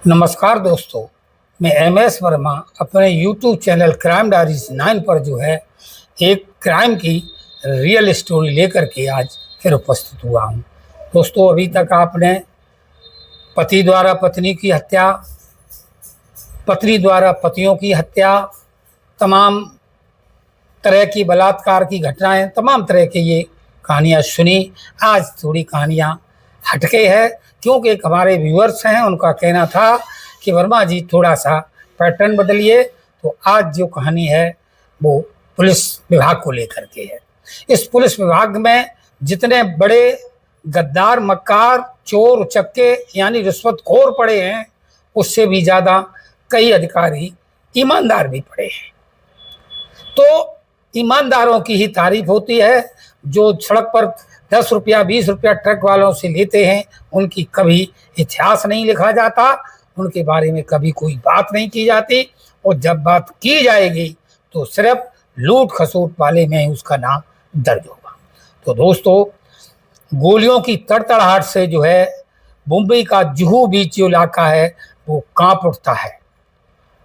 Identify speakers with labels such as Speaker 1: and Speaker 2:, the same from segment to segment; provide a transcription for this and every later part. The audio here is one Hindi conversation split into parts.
Speaker 1: नमस्कार दोस्तों, मैं एम.एस. वर्मा अपने यूट्यूब चैनल क्राइम डायरीज 9 पर जो है एक क्राइम की रियल स्टोरी लेकर के आज फिर उपस्थित हुआ हूँ। दोस्तों, अभी तक आपने पति द्वारा पत्नी की हत्या, पत्नी द्वारा पतियों की हत्या, तमाम तरह की बलात्कार की घटनाएं, तमाम तरह के ये कहानियाँ सुनी। आज थोड़ी कहानियाँ हटके है, क्योंकि एक हमारे व्यूअर्स हैं, उनका कहना था कि वर्मा जी थोड़ा सा पैटर्न बदलिए। तो आज जो कहानी है वो पुलिस विभाग को लेकर के है। इस पुलिस विभाग में जितने बड़े गद्दार, मक्कार, चोर, उचक्के यानी रिश्वतखोर पड़े हैं, उससे भी ज़्यादा कई अधिकारी ईमानदार भी पड़े हैं। तो ईमानदारों की ही तारीफ होती है। जो सड़क पर 10 रुपया 20 रुपया ट्रक वालों से लेते हैं, उनकी कभी इतिहास नहीं लिखा जाता, उनके बारे में कभी कोई बात नहीं की जाती, और जब बात की जाएगी तो सिर्फ लूट खसोट वाले में उसका नाम दर्ज होगा। तो दोस्तों, गोलियों की तड़तड़ाहट से जो है मुंबई का जुहू बीच जो इलाका है वो कांप उठता है।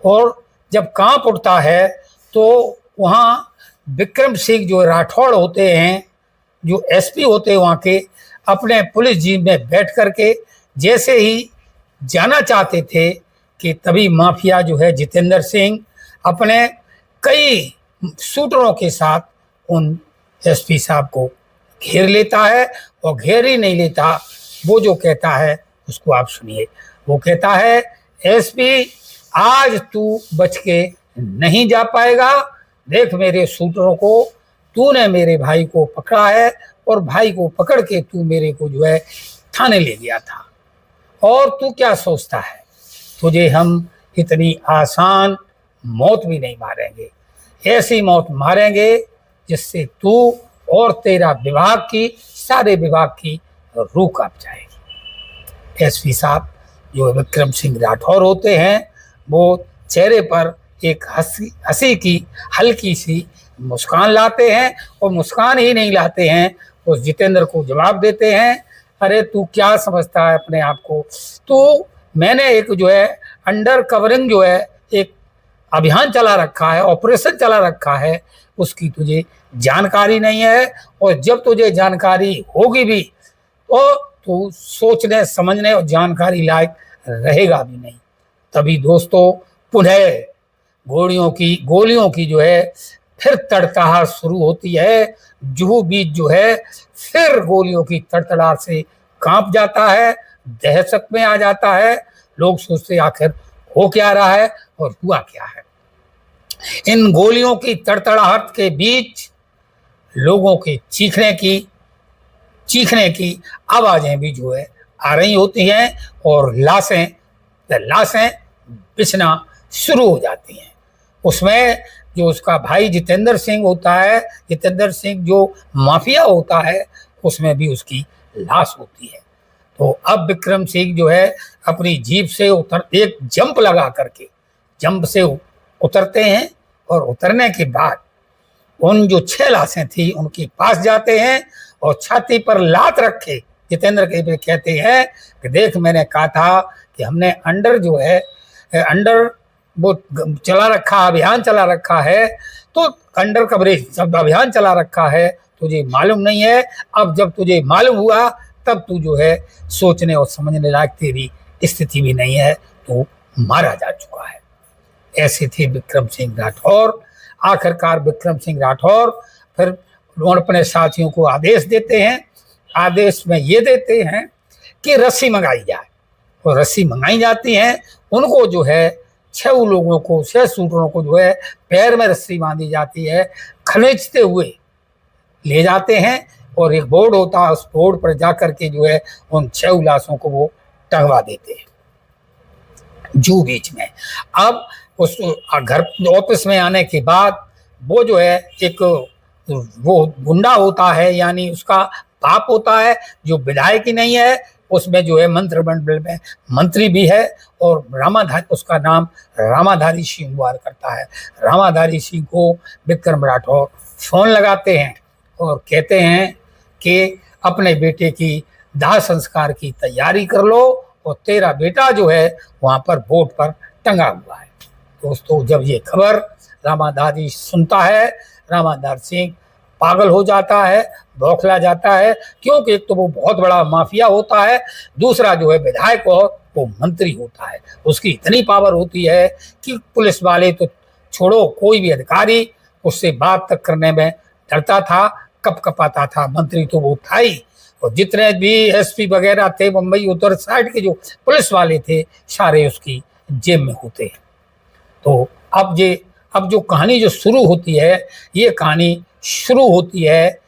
Speaker 1: और जब कांप उठता है तो वहाँ विक्रम सिंह जो राठौड़ होते हैं, जो एसपी होते हैं वहाँ के, अपने पुलिस जीप में बैठ करके जैसे ही जाना चाहते थे कि तभी माफिया जो है जितेंद्र सिंह अपने कई शूटरों के साथ उन एसपी साहब को घेर लेता है। और घेर ही नहीं लेता, वो जो कहता है उसको आप सुनिए। वो कहता है, एसपी आज तू बच के नहीं जा पाएगा। देख मेरे शूटरों को, तूने मेरे भाई को पकड़ा है और भाई को पकड़ के तू मेरे को जो है थाने ले गया था। और तू क्या सोचता है, तुझे हम इतनी आसान मौत भी नहीं मारेंगे। ऐसी मौत मारेंगे जिससे तू और तेरा विभाग की, सारे विभाग की रूह कांप जाएगी। एसपी साहब जो विक्रम सिंह राठौर होते हैं, वो चेहरे पर एक हंसी की हल्की सी मुस्कान लाते हैं, और मुस्कान ही नहीं लाते हैं, उस जितेंद्र को जवाब देते हैं, अरे तू क्या समझता है अपने आप को, तो मैंने एक जो है अंडर कवरिंग जो है एक अभियान चला रखा है, ऑपरेशन चला रखा है, उसकी तुझे जानकारी नहीं है। और जब तुझे जानकारी होगी भी तो तू सोचने समझने और जानकारी लायक रहेगा भी नहीं। तभी दोस्तों पुनः गोलियों की जो है फिर तड़तड़ाहट शुरू होती है। जुहू बीच जो है फिर गोलियों की तड़तड़ाहट से कांप जाता है, दहशत में आ जाता है। लोग सोचते आखिर हो क्या रहा है और हुआ क्या है। इन गोलियों की तड़तड़ाहट के बीच लोगों के चीखने की आवाजें भी जो है आ रही होती हैं, और लाशें बिछना शुरू हो जाती हैं। उसमें जो उसका भाई जितेंद्र सिंह होता है, जितेंद्र सिंह जो माफिया होता है, उसमें भी उसकी लाश होती है। तो अब विक्रम सिंह जो है अपनी जीप से एक जंप लगा करके जंप से उतरते हैं, और उतरने के बाद उन जो 6 लाशें थी उनके पास जाते हैं, और छाती पर लात रखे जितेंद्र के पे कहते हैं कि देख मैंने कहा था कि हमने अंडर वो चला रखा, अभियान चला रखा है, तो अंडर कवरेज जब अभियान चला रखा है तुझे मालूम नहीं है। अब जब तुझे मालूम हुआ तब तू जो है सोचने और समझने लायक तेरी स्थिति भी नहीं है, तो मारा जा चुका है। ऐसे थे विक्रम सिंह राठौर। आखिरकार विक्रम सिंह राठौर फिर अपने साथियों को आदेश देते हैं। आदेश में ये देते हैं कि रस्सी मंगाई जाए, और रस्सी मंगाई जाती है। उनको जो है 6 शूटरों को जो है पैर में रस्सी बांधी जाती है, खींचते हुए ले जाते हैं, और एक बोर्ड होता है, उस बोर्ड पर जाकर के जो है उन 6 लाशों को वो टंगवा देते हैं जू बीच में। अब उस घर ऑफिस में आने के बाद वो जो है एक वो गुंडा होता है, यानी उसका बाप होता है, जो विधायक ही नहीं है, उसमें जो है मंत्रिमंडल में मंत्री भी है, और उसका नाम रामाधारी सिंह हुआ करता है। रामाधारी सिंह को विक्रम राठौर फोन लगाते हैं और कहते हैं कि अपने बेटे की दाह संस्कार की तैयारी कर लो, और तेरा बेटा जो है वहाँ पर बोर्ड पर टंगा हुआ है। दोस्तों, जब ये खबर रामाधारी सुनता है, रामाधार सिंह पागल हो जाता है, बौखला जाता है, क्योंकि एक तो वो बहुत बड़ा माफिया होता है, दूसरा जो है विधायक और वो मंत्री होता है। उसकी इतनी पावर होती है कि पुलिस वाले तो छोड़ो, कोई भी अधिकारी उससे बात तक करने में डरता था, कपकपाता था। मंत्री तो वो था ही, और जितने भी एसपी वगैरह थे मुंबई उधर साइड के जो पुलिस वाले थे, सारे उसकी जेब में होते हैं। तो अब जो कहानी जो शुरू होती है, ये कहानी शुरू होती है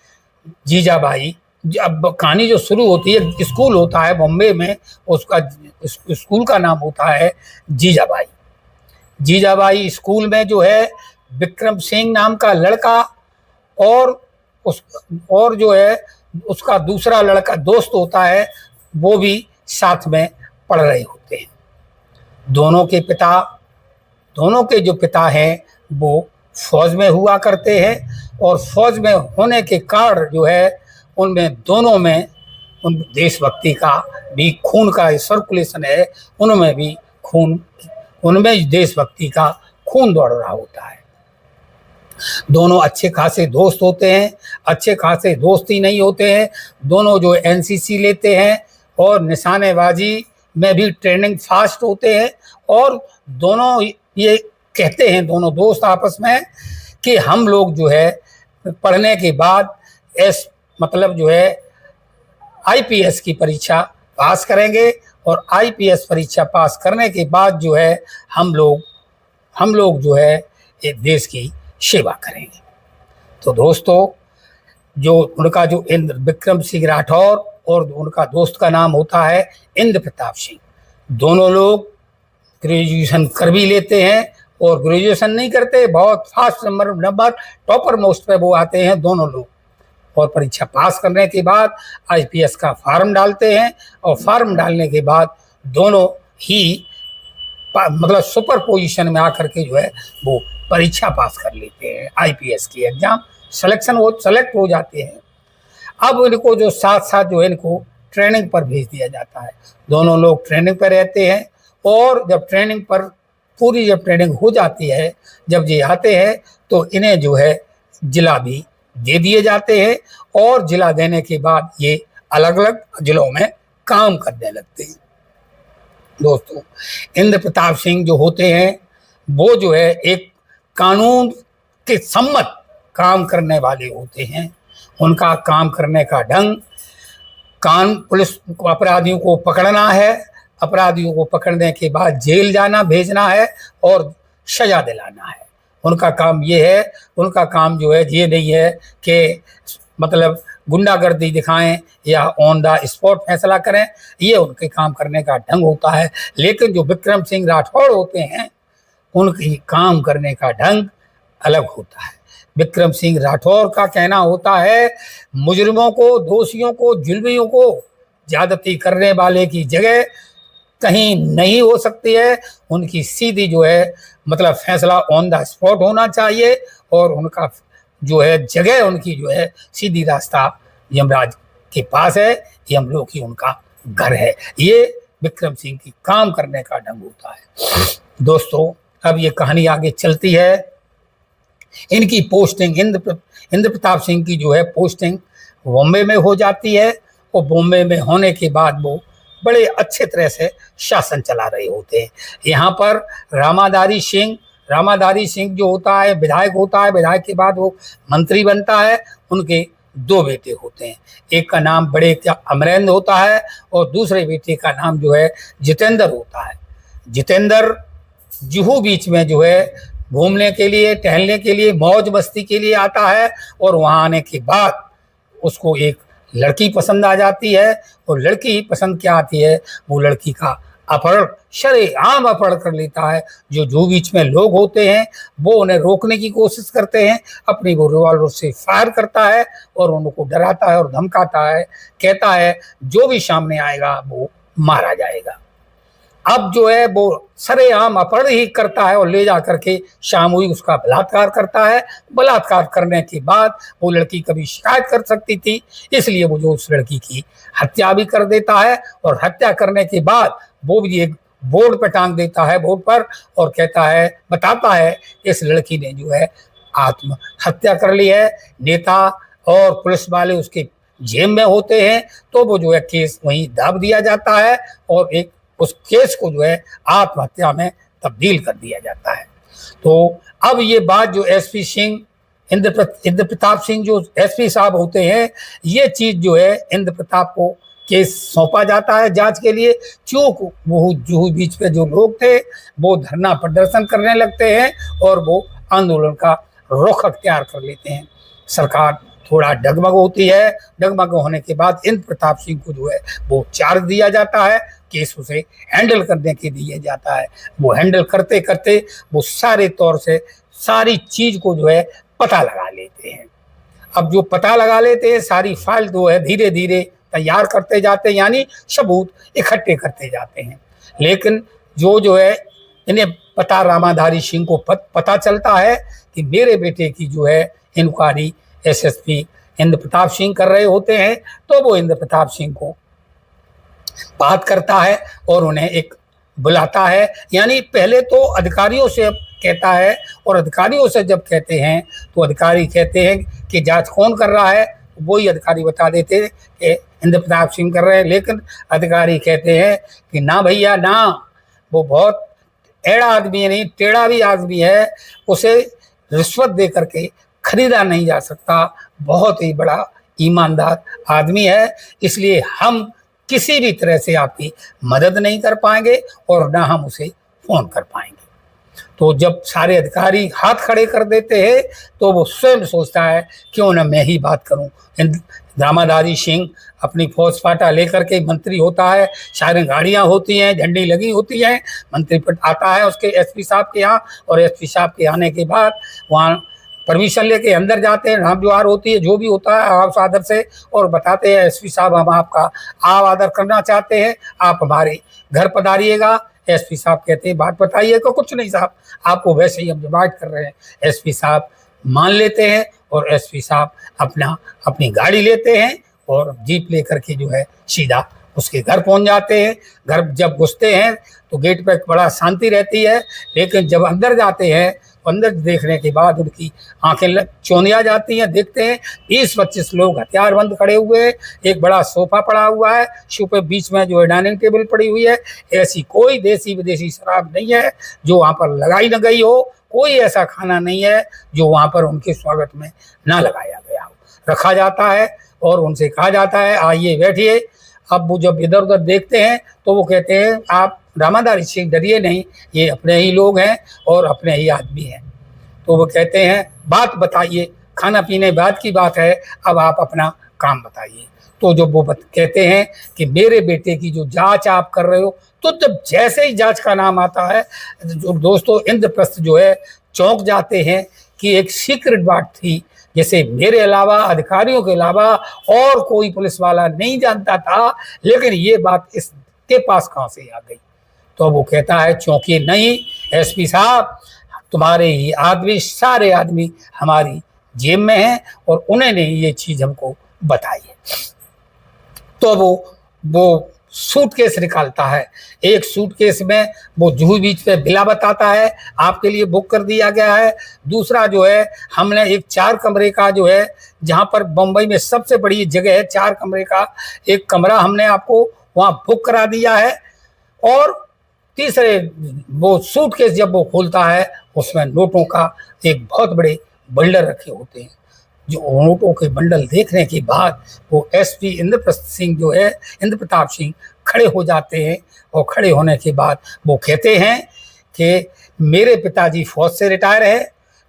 Speaker 1: जीजाबाई। अब कहानी जो शुरू होती है, स्कूल होता है बॉम्बे में, उसका स्कूल का नाम होता है जीजाबाई। जीजाबाई स्कूल में जो है विक्रम सिंह नाम का लड़का और जो है उसका दूसरा लड़का दोस्त होता है, वो भी साथ में पढ़ रहे होते हैं। दोनों के जो पिता हैं वो फौज में हुआ करते हैं, और फौज में होने के कारण जो है उनमें दोनों में उन देशभक्ति का भी खून का सर्कुलेशन है, उनमें देशभक्ति का खून दौड़ रहा होता है। दोनों अच्छे खासे दोस्त होते हैं, अच्छे खासे दोस्त ही नहीं होते हैं, दोनों जो एनसीसी लेते हैं और निशानेबाजी में भी ट्रेनिंग फास्ट होते हैं, और दोनों ये कहते हैं, दोनों दोस्त आपस में, कि हम लोग जो है पढ़ने के बाद मतलब जो है आईपीएस की परीक्षा पास करेंगे, और आईपीएस परीक्षा पास करने के बाद जो है हम लोग जो है एक देश की सेवा करेंगे। तो दोस्तों, जो उनका जो विक्रम सिंह राठौर और उनका दोस्त का नाम होता है इंद्र प्रताप सिंह, दोनों लोग ग्रेजुएशन कर भी लेते हैं, और ग्रेजुएशन नहीं करते, बहुत फास्ट नंबर टॉपर मोस्ट पे वो आते हैं दोनों लोग। और परीक्षा पास करने के बाद आईपीएस का फॉर्म डालते हैं, और फॉर्म डालने के बाद दोनों ही मतलब सुपर पोजीशन में आकर के जो है वो परीक्षा पास कर लेते हैं, आईपीएस की एग्जाम सेलेक्ट हो जाते हैं। अब इनको जो साथ साथ जो है इनको ट्रेनिंग पर भेज दिया जाता है। दोनों लोग ट्रेनिंग पर रहते हैं, और जब ट्रेनिंग हो जाती है, जब ये आते हैं तो इन्हें जो है जिला भी दे दिए जाते हैं, और जिला देने के बाद ये अलग अलग जिलों में काम करने लगते हैं। दोस्तों, इंद्र प्रताप सिंह जो होते हैं वो जो है एक कानून के सम्मत काम करने वाले होते हैं। उनका काम करने का ढंग, पुलिस को अपराधियों को पकड़ना है, अपराधियों को पकड़ने के बाद जेल जाना भेजना है और सजा दिलाना है। उनका काम ये है। उनका काम जो है ये नहीं है कि मतलब गुंडागर्दी दिखाएं या ऑन द स्पॉट फैसला करें, ये उनके काम करने का ढंग होता है। लेकिन जो विक्रम सिंह राठौड़ होते हैं, उनकी काम करने का ढंग अलग होता है। विक्रम सिंह राठौर का कहना होता है, मुजरिमों को, दोषियों को, जुल्मियों को ज्यादती करने वाले की जगह कहीं नहीं हो सकती है। उनकी सीधी जो है मतलब फैसला ऑन द स्पॉट होना चाहिए, और उनका जो है जगह उनकी जो है सीधी रास्ता यमराज के पास है, यमलोक ही उनका घर है। ये विक्रम सिंह की काम करने का ढंग होता है। दोस्तों, अब ये कहानी आगे चलती है। इनकी पोस्टिंग इंद्र प्रताप सिंह की जो है पोस्टिंग बॉम्बे में हो जाती है, और बॉम्बे में होने के बाद वो बड़े अच्छे तरह से शासन चला रहे होते हैं। यहाँ पर रामाधारी सिंह जो होता है विधायक होता है, विधायक के बाद वो मंत्री बनता है। उनके दो बेटे होते हैं, एक का नाम बड़े का अमरेंद्र होता है, और दूसरे बेटे का नाम जो है जितेंद्र होता है। जितेंद्र जुहू बीच में जो है घूमने के लिए, टहलने के लिए, मौज मस्ती के लिए आता है, और वहाँ आने के बाद उसको एक लड़की पसंद आ जाती है। और लड़की पसंद क्या आती है, वो लड़की का अपहरण, शरेआम अपहरण कर लेता है। जो बीच में लोग होते हैं वो उन्हें रोकने की कोशिश करते हैं, अपनी वो रिवॉल्वर से फायर करता है और उनको डराता है और धमकाता है, कहता है जो भी सामने आएगा वो मारा जाएगा। अब जो है वो सरेआम अपहरण ही करता है और ले जा करके सामूहिक उसका बलात्कार करता है। बलात्कार करने के बाद वो लड़की कभी शिकायत कर सकती थी, इसलिए वो जो उस लड़की की हत्या भी कर देता है। और हत्या करने के बाद वो भी एक बोर्ड पर टांग देता है, बोर्ड पर, और कहता है, बताता है इस लड़की ने जो है आत्महत्या कर ली है। नेता और पुलिस वाले उसके जेब में होते हैं, तो वो जो है केस वहीं दाब दिया जाता है और एक उस केस को जो है आत्महत्या में तब्दील कर दिया जाता है। तो अब ये बात जो एसपी सिंह, इंद्र प्रताप सिंह जो एसपी साहब होते हैं, ये चीज जो है इंद्र प्रताप को केस सौंपा जाता है जांच के लिए। चूंकि वो जो बीच पे जो लोग थे वो धरना प्रदर्शन करने लगते हैं और वो आंदोलन का रुख अख्तियार कर लेते हैं। सरकार थोड़ा डगमग होती है। डगमग होने के बाद इंद्र प्रताप सिंह को जो है वो चार्ज दिया जाता है, केस उसे हैंडल करने के दिया जाता है। वो हैंडल करते करते वो सारे तौर से सारी चीज को जो है पता लगा लेते हैं। अब जो पता लगा लेते हैं, सारी फाइल जो है धीरे धीरे तैयार करते जाते हैं, यानी सबूत इकट्ठे करते जाते हैं। लेकिन जो है इन्हें पता, रामाधारी सिंह को पता चलता है कि मेरे बेटे की जो है इंक्वायरी एसएसपी इंद्र प्रताप सिंह कर रहे होते हैं। तो वो इंद्र प्रताप सिंह को बात करता है और उन्हें एक बुलाता है, यानी पहले तो अधिकारियों से कहता है, और अधिकारियों से जब कहते हैं तो अधिकारी कहते हैं कि जांच कौन कर रहा है, वही अधिकारी बता देते हैं कि इंद्र प्रताप सिंह कर रहे हैं। लेकिन अधिकारी कहते हैं कि ना भैया ना, वो बहुत टेढ़ा आदमी है, नहीं टेढ़ा भी आदमी है, उसे रिश्वत दे करके खरीदा नहीं जा सकता, बहुत ही बड़ा ईमानदार आदमी है, इसलिए हम किसी भी तरह से आपकी मदद नहीं कर पाएंगे और ना हम उसे फोन कर पाएंगे। तो जब सारे अधिकारी हाथ खड़े कर देते हैं तो वो स्वयं सोचता है क्यों ना मैं ही बात करूं। रामाधारी सिंह अपनी फौज फाटा लेकर के मंत्री होता है, सारी गाड़ियां होती हैं, झंडी लगी होती हैं, मंत्री पट आता है उसके एसपी साहब के यहाँ, और एसपी साहब के आने के बाद वहाँ परमिशन लेके अंदर जाते हैं, नाम जोहार होती है, जो भी होता है आप आदर से, और बताते हैं एसपी साहब हम आपका आव आदर करना चाहते हैं, आप हमारे घर पधारिएगा। एसपी साहब कहते हैं बात बताइए। को कुछ नहीं साहब, आपको वैसे ही हम इनवाइट कर रहे हैं। एसपी साहब मान लेते हैं और एसपी साहब अपनी गाड़ी लेते हैं और जीप लेकर के जो है सीधा उसके घर पहुंच जाते हैं। घर जब घुसते हैं तो गेट पे बड़ा शांति रहती है, लेकिन जब अंदर जाते हैं, अंदर देखने के बाद उनकी आंखें चौंधिया जाती हैं। देखते हैं 20-25 लोग हथियारबंद खड़े हुए हैं, एक बड़ा सोफा पड़ा हुआ है, सोफे बीच में जो है डाइनिंग टेबल पड़ी हुई है। ऐसी कोई देसी विदेशी शराब नहीं है जो वहाँ पर लगाई न गई हो, कोई ऐसा खाना नहीं है जो वहाँ पर उनके स्वागत में ना लगाया गया हो। रखा जाता है और उनसे कहा जाता है आइए बैठिए। अब वो जब इधर उधर देखते हैं तो वो कहते हैं आप रामाधारी सिंह डरिए नहीं, ये अपने ही लोग हैं और अपने ही आदमी हैं। तो वो कहते हैं बात बताइए, खाना पीने बाद की बात है, अब आप अपना काम बताइए। तो जब वो कहते हैं कि मेरे बेटे की जो जांच आप कर रहे हो, तो जब जैसे ही जांच का नाम आता है जो दोस्तों इंद्रप्रस्थ जो है चौंक जाते हैं कि एक सीक्रेट बात थी, जैसे मेरे अलावा, अधिकारियों के अलावा और कोई पुलिस वाला नहीं जानता था, लेकिन ये बात इसके पास कहाँ से आ गई। तो वो कहता है चौंकिए नहीं एसपी साहब, तुम्हारे ही आदमी, सारे आदमी हमारी जेब में हैं और उन्होंने ये चीज हमको बताई है। तो वो सूटकेस निकालता है, एक सूटकेस में वो जूहू बीच पे बिला बताता है आपके लिए बुक कर दिया गया है। दूसरा जो है हमने एक 4 कमरे का जो है, जहाँ पर बम्बई में सबसे बड़ी जगह है 4 कमरे का एक कमरा हमने आपको वहाँ बुक करा दिया है। और तीसरे वो सूटकेस जब वो खोलता है उसमें नोटों का एक बहुत बड़े बंडल रखे होते हैं। जो नोटों के बंडल देखने के बाद वो एसपी इंद्रप्रताप सिंह जो है, इंद्र प्रताप सिंह खड़े हो जाते हैं। और खड़े होने के बाद वो कहते हैं कि मेरे पिताजी फौज से रिटायर है,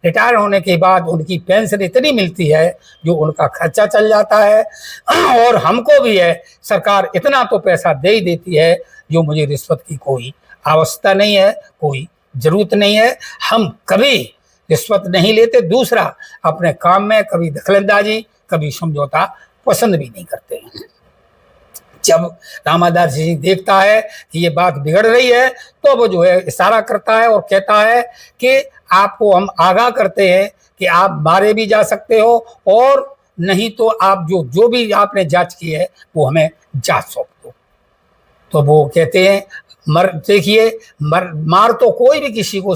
Speaker 1: रिटायर होने के बाद उनकी पेंशन इतनी मिलती है जो उनका खर्चा चल जाता है, और हमको भी है सरकार इतना तो पैसा दे ही देती है जो मुझे रिश्वत की कोई आवश्यकता नहीं है, कोई जरूरत नहीं है, हम कभी रिश्वत नहीं लेते। दूसरा अपने काम में कभी दखलंदाजी, कभी समझौता पसंद भी नहीं करते हैं। जब रामादास सिंह देखता है कि ये बात बिगड़ रही है तो वो जो है इशारा करता है और कहता है कि आपको हम आगाह करते हैं कि आप मारे भी जा सकते हो और नहीं तो आप जो भी आपने जांच की है वो हमें जांच सौंप दो। तो वो कहते हैं देखिए मार तो कोई भी किसी को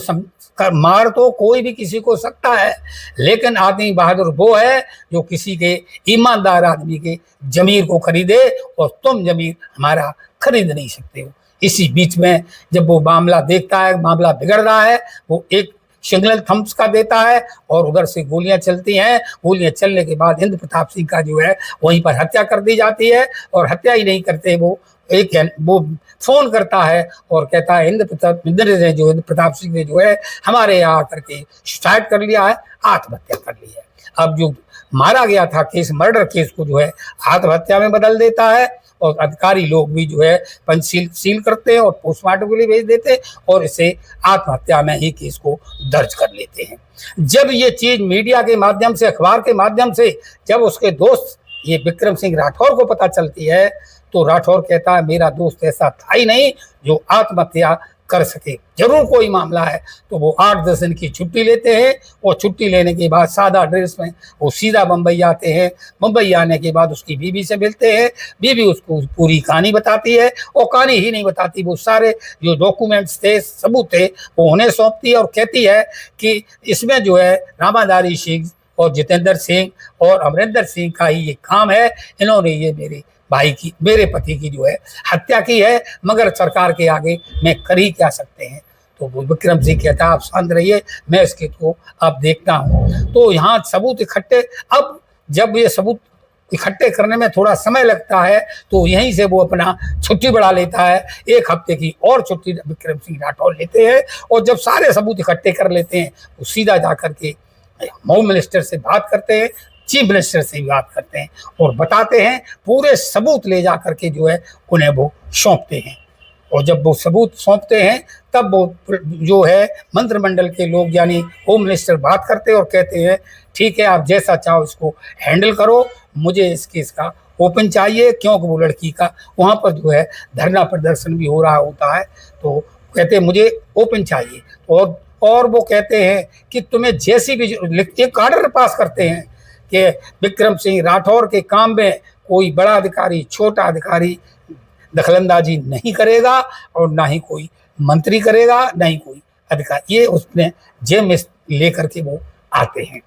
Speaker 1: मार तो कोई भी किसी को सकता है, लेकिन आदमी बहादुर वो है जो किसी के ईमानदार आदमी के जमीर को खरीदे, और तुम जमीर हमारा खरीद नहीं सकते हो। इसी बीच में जब वो मामला देखता है, मामला बिगड़ रहा है, वो एक सिग्नल थम्स का देता है और उधर से गोलियां चलती हैं। गोलियां चलने के बाद इंद्र प्रताप सिंह का जो है वहीं पर हत्या कर दी जाती है। और हत्या ही नहीं करते, वो फोन करता है और कहता है इंद्र प्रताप सिंह ने जो है हमारे यहाँ आकर के सुसाइड कर लिया है, आत्महत्या कर ली है। अब जो मारा गया था केस, मर्डर केस को जो है आत्महत्या में बदल देता है और अधिकारी लोग भी जो है पंचशील सील करते हैं और पोस्टमार्टम के लिए भेज देते हैं और इसे आत्महत्या में ही केस को दर्ज कर लेते हैं। जब ये चीज मीडिया के माध्यम से, अखबार के माध्यम से जब उसके दोस्त ये विक्रम सिंह राठौर को पता चलती है तो राठौर कहता है मेरा दोस्त ऐसा था ही नहीं जो आत्महत्या कर सके, जरूर कोई मामला है। तो वो 8-10 दिन की छुट्टी लेते हैं और छुट्टी लेने के बाद सादा ड्रेस में वो सीधा मुंबई आते हैं। मुंबई आने के बाद उसकी बीवी से मिलते हैं। बीवी उसको पूरी कहानी बताती है और कहानी ही नहीं बताती, वो सारे जो डॉक्यूमेंट्स थे, सबूत थे, वो उन्हें सौंपती है और कहती है कि इसमें जो है रामाधारी सिंह और जितेंद्र सिंह और अमरिंदर सिंह का ही ये काम है। इन्होंने ये मेरे पति की जो है हत्या की है, मगर सरकार के आगे मैं कर ही क्या सकते हैं। तो वो विक्रम सिंह कहता है आप शांत रहिए, मैं इसके को अब देखता हूँ। तो यहाँ सबूत इकट्ठे, अब जब ये सबूत इकट्ठे करने में थोड़ा समय लगता है तो यहीं से वो अपना छुट्टी बढ़ा लेता है। 1 हफ्ते की और छुट्टी विक्रम सिंह राठौर लेते हैं और जब सारे सबूत इकट्ठे कर लेते हैं वो सीधा जा करके होम मिनिस्टर से बात करते हैं, चीफ मिनिस्टर से भी बात करते हैं और बताते हैं, पूरे सबूत ले जा करके जो है उन्हें वो सौंपते हैं। और जब वो सबूत सौंपते हैं तब वो जो है मंत्रिमंडल के लोग यानी होम मिनिस्टर बात करते हैं और कहते हैं ठीक है आप जैसा चाहो इसको हैंडल करो, मुझे इस केस का ओपन चाहिए, क्योंकि वो लड़की का वहाँ पर जो है धरना प्रदर्शन भी हो रहा होता है। तो कहते हैं मुझे ओपन चाहिए और वो कहते हैं कि तुम्हें जैसी भी एक ऑर्डर पास करते हैं कि विक्रम सिंह राठौर के काम में कोई बड़ा अधिकारी, छोटा अधिकारी दखलंदाजी नहीं करेगा और ना ही कोई मंत्री करेगा, ना ही कोई अधिकारी। ये उसने जेल में लेकर के वो आते हैं।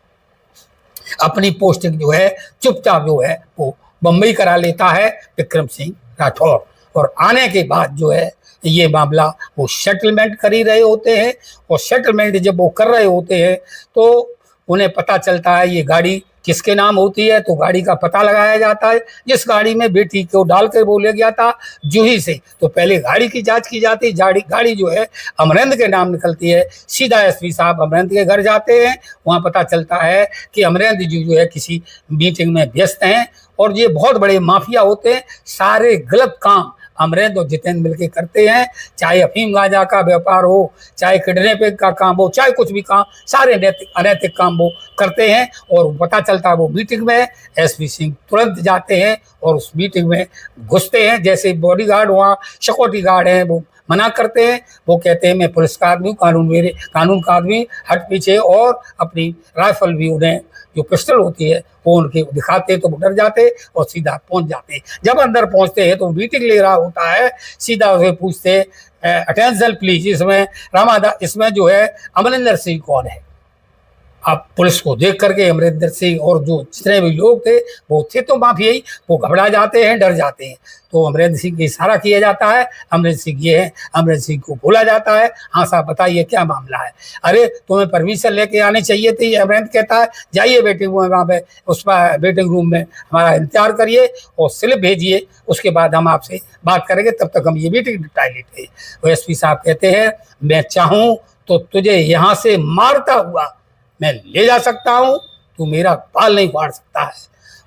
Speaker 1: अपनी पोस्टिंग जो है चुपचाप जो है वो बम्बई करा लेता है विक्रम सिंह राठौर। और आने के बाद जो है ये मामला वो सेटलमेंट कर ही रहे होते हैं और सेटलमेंट जब वो कर रहे होते हैं तो उन्हें पता चलता है ये गाड़ी किसके नाम होती है। तो गाड़ी का पता लगाया जाता है, जिस गाड़ी में बेटी को डाल कर बोले गया था जूही से। तो पहले गाड़ी की जांच की जाती है, गाड़ी जो है अमरेंद्र के नाम निकलती है। सीधा एसपी साहब अमरेंद्र के घर जाते हैं, वहाँ पता चलता है कि अमरेंद्र जी जो है किसी मीटिंग में व्यस्त हैं और ये बहुत बड़े माफिया होते हैं। सारे गलत काम अमरेंद्र और जितेंद्र मिलके करते हैं, चाहे अफीम गांजा का व्यापार हो, चाहे किडनैपिंग का काम हो, चाहे कुछ भी काम, सारे अनैतिक काम वो करते हैं। और पता चलता है वो मीटिंग में एसपी सिंह तुरंत जाते हैं और उस मीटिंग में घुसते हैं। जैसे बॉडीगार्ड वहाँ सिक्योरिटी गार्ड हैं वो मना करते हैं, वो कहते हैं मैं पुलिस का आदमी हूँ, कानून का आदमी, हट पीछे, और अपनी राइफल भी उन्हें जो पिस्टल होती है वो उनके दिखाते हैं तो वो डर जाते और सीधा पहुंच जाते। जब अंदर पहुंचते हैं तो मीटिंग ले रहा होता है, सीधा उसे पूछते अटेंशन प्लीज, इसमें जो है अमरिंदर सिंह कौन है। अब पुलिस को देख करके अमरिंदर सिंह और जो जितने भी लोग थे वो थे तो माफिया ही, वो घबरा जाते हैं, डर जाते हैं। तो अमरिंदर सिंह का इशारा किया जाता है, अमरिंदर सिंह ये है। अमरिंदर सिंह को बोला जाता है हाँ साहब बताइए क्या मामला है। अरे तुम्हें परमिशन लेके आनी चाहिए थी। अमरिंदर कहता है जाइए वेटिंग रूम, वहाँ पे उस पर वेटिंग रूम में हमारा इंतजार करिए और स्लिप भेजिए, उसके बाद हम आपसे बात करेंगे, तब तक हम ये मीटिंग निपटा लेते हैं। वो एसपी साहब कहते हैं मैं चाहूँ तो तुझे यहाँ से मारता हुआ मैं ले जा सकता हूं, तू मेरा बाल नहीं फाड़ सकता है।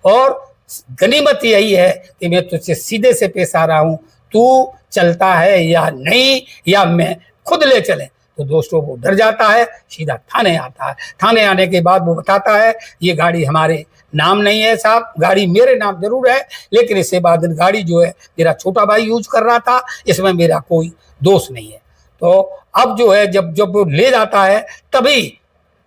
Speaker 1: और गनीमत यही है कि मैं तुझसे सीधे से पेश आ रहा हूं, तू चलता है या नहीं, या मैं खुद ले चले। तो दोस्तों वो डर जाता है, सीधा थाने आता है। थाने आने के बाद वो बताता है ये गाड़ी हमारे नाम नहीं है साहब, गाड़ी मेरे नाम जरूर है, लेकिन इससे बाद गाड़ी जो है मेरा छोटा भाई यूज कर रहा था, इसमें मेरा कोई दोष नहीं है। तो अब जो है जब जब वो ले जाता है तभी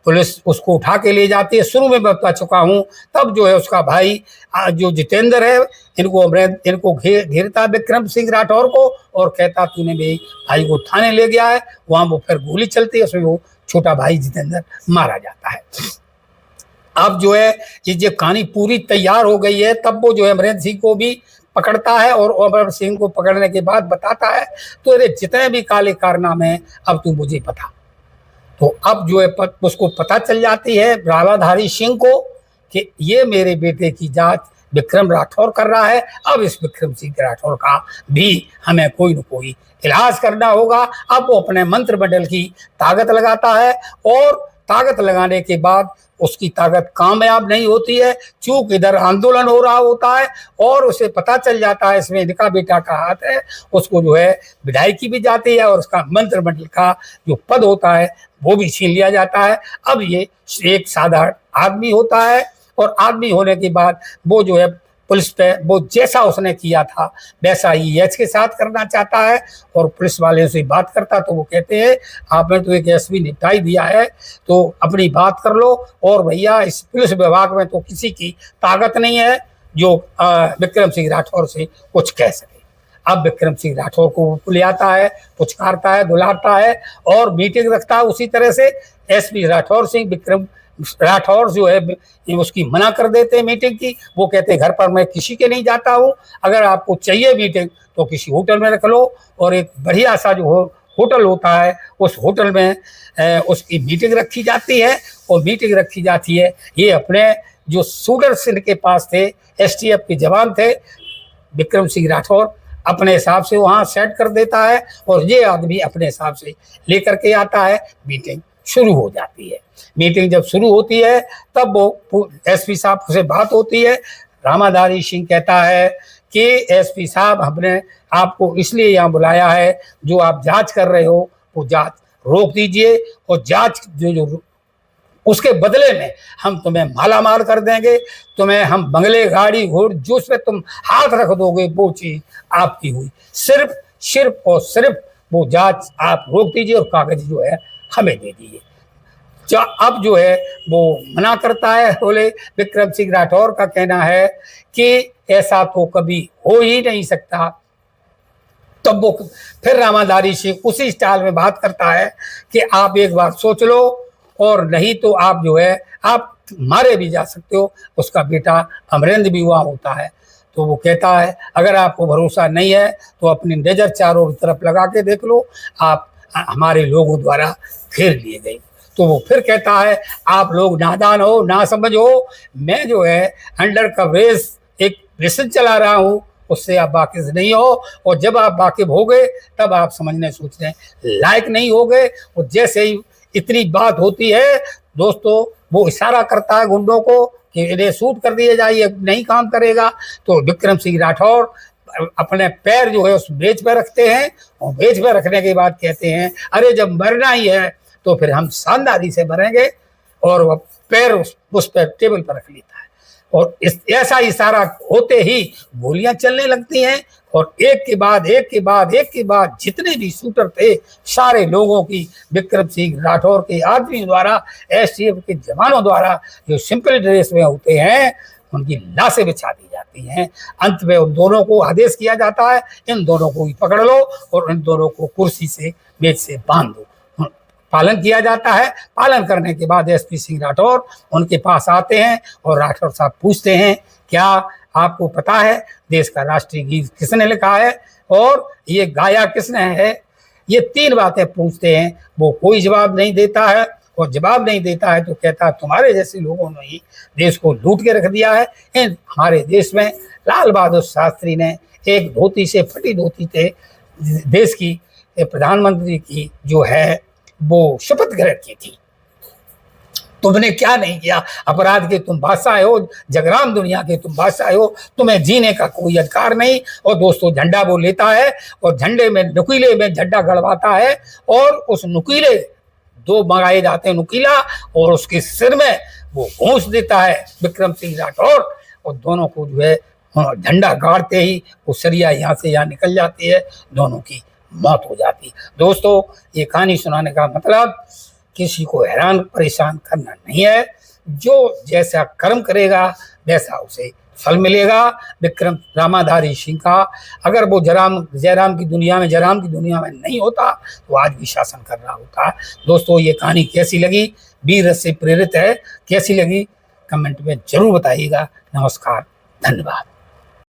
Speaker 1: पुलिस उसको उठा के ले जाती है। शुरू में बता चुका हूँ, तब जो है उसका भाई जो जितेंद्र है इनको घेरता विक्रम सिंह राठौर को और कहता तूने मेरे भाई को थाने ले गया है। वहां वो फिर गोली चलती है, उसमें वो छोटा भाई जितेंद्र मारा जाता है। अब जो है ये जब कहानी पूरी तैयार हो गई है तब वो जो है अमरेंद्र सिंह को भी पकड़ता है और अमरेंद्र सिंह को पकड़ने के बाद बताता है तो अरे जितने भी काले कारनामे हैं अब तू मुझे बता। तो अब जो है उसको पता चल जाती है रामाधारी सिंह को कि ये मेरे बेटे की जांच विक्रम राठौर कर रहा है, अब इस विक्रम सिंह राठौर का भी हमें कोई न कोई इलाज करना होगा। अब वो अपने मंत्रिमंडल की ताकत लगाता है और ताकत लगाने के बाद उसकी ताकत कामयाब नहीं होती है, चूंकि इधर आंदोलन हो रहा होता है और उसे पता चल जाता है इसमें इनका बेटा का हाथ है। उसको जो है विधायकी भी जाती है और उसका मंत्रिमंडल का जो पद होता है वो भी छीन लिया जाता है। अब ये एक साधारण आदमी होता है और आदमी होने के बाद वो जो है पुलिस पे वो जैसा उसने किया था वैसा ही यश के साथ करना चाहता है और पुलिस वाले से बात करता तो वो कहते हैं आपने तो एक एसपी निपटाई दिया है तो अपनी बात कर लो, और भैया इस पुलिस विभाग में तो किसी की ताकत नहीं है जो विक्रम सिंह राठौर से कुछ कह सके। अब विक्रम सिंह राठौर को ले आता है, पुचकारता है, दुलारता है और मीटिंग रखता है। उसी तरह से एसपी राठौर सिंह विक्रम राठौर जो है उसकी मना कर देते हैं मीटिंग की। वो कहते हैं घर पर मैं किसी के नहीं जाता हूँ, अगर आपको चाहिए मीटिंग तो किसी होटल में रख लो। और एक बढ़िया सा जो होटल होता है उस होटल में उसकी मीटिंग रखी जाती है और मीटिंग रखी जाती है। ये अपने जो शूटर सिंह के पास थे, एसटीएफ के जवान थे, विक्रम सिंह राठौर अपने हिसाब से वहाँ सेट कर देता है और ये आदमी अपने हिसाब से लेकर के आता है। मीटिंग शुरू हो जाती है। मीटिंग जब शुरू होती है तब वो एसपी साहब से बात होती है। रामाधारी सिंह कहता है कि एसपी साहब हमने आपको इसलिए यहाँ बुलाया है, जो आप जांच कर रहे हो वो जांच रोक दीजिए और जांच जो उसके बदले में हम तुम्हें माला माल कर देंगे, तुम्हें हम बंगले गाड़ी घोड़ जो उसमें तुम हाथ रख दोगे वो चीज आपकी हुई। सिर्फ और सिर्फ वो जांच आप रोक दीजिए और कागज जो है हमें दे दीजिए। अब जो है वो मना करता है। बोले विक्रम सिंह राठौर का कहना है कि ऐसा तो कभी हो ही नहीं सकता। तब वो फिर रामाधारी सिंह उसी स्टाइल में बात करता है कि आप एक बार सोच लो और नहीं तो आप जो है आप मारे भी जा सकते हो। उसका बेटा अमरेंद्र भी वहाँ होता है। तो वो कहता है अगर आपको भरोसा नहीं है तो अपनी नज़र चारों तरफ लगा के देख लो, आप हमारे लोगों द्वारा घेर लिए गए। तो वो फिर कहता है आप लोग नादान हो, ना समझ हो, मैं जो है अंडर कवरेज एक मिशन चला रहा हूँ, उससे आप वाकिफ नहीं हो और जब आप वाकिफ हो गए तब आप समझने सोचने लायक नहीं हो गए। और जैसे ही इतनी बात होती है दोस्तों, वो इशारा करता है गुंडों को कि इन्हें शूट कर दिया जाए, ये नहीं काम करेगा। तो विक्रम सिंह राठौर अपने पैर जो है उस मेज पर रखते हैं और मेज पर रखने के बाद कहते हैं अरे जब मरना ही है तो फिर हम शानदारी से मरेंगे, और वह पैर उस पर टेबल पर रख लेता है। और ऐसा इशारा होते ही गोलियां चलने लगती हैं और एक के बाद जितने भी शूटर थे सारे लोगों की विक्रम सिंह राठौर के आदमी द्वारा, एसटीएफ के जवानों द्वारा जो सिंपल ड्रेस में होते हैं उनकी लाशें बिछा दी जाती हैं। अंत में उन दोनों को आदेश किया जाता है इन दोनों को ही पकड़ लो और इन दोनों को कुर्सी से मेज से बांध दो। पालन किया जाता है। पालन करने के बाद एसपी सिंह राठौर उनके पास आते हैं और राठौर साहब पूछते हैं क्या आपको पता है देश का राष्ट्रीय गीत किसने लिखा है और ये गाया किसने है। ये 3 बातें पूछते हैं। वो कोई जवाब नहीं देता है और जवाब नहीं देता है तो कहता है तुम्हारे जैसे लोगों ने ही देश को लूट के रख दिया है। हमारे देश में लाल बहादुर शास्त्री ने एक धोती से फटी धोती से देश की प्रधानमंत्री की जो है वो शपथ ग्रहण की थी। तुमने क्या नहीं किया? अपराध के तुम बादशाह हो, जगराम दुनिया के तुम बादशाह हो, तुम्हें जीने का कोई अधिकार नहीं। और दोस्तों, झंडा वो लेता है और झंडे में नुकीले में झंडा गड़वाता है और उस नुकीले दो मंगाए जाते हैं नुकीला, और उसके सिर में वो घूंस देता है विक्रम सिंह राठौर, और दोनों को जो है झंडा गाड़ते ही वो सरिया यहाँ से यहाँ निकल जाती है, दोनों की मौत हो जाती है। दोस्तों, ये कहानी सुनाने का मतलब किसी को हैरान परेशान करना नहीं है। जो जैसा कर्म करेगा वैसा उसे फल मिलेगा। विक्रम रामाधारी सिंह का अगर वो जयराम की दुनिया में नहीं होता तो आज भी शासन कर रहा होता। दोस्तों, ये कहानी कैसी लगी? वीर रस से प्रेरित है, कैसी लगी कमेंट में जरूर बताइएगा। नमस्कार, धन्यवाद।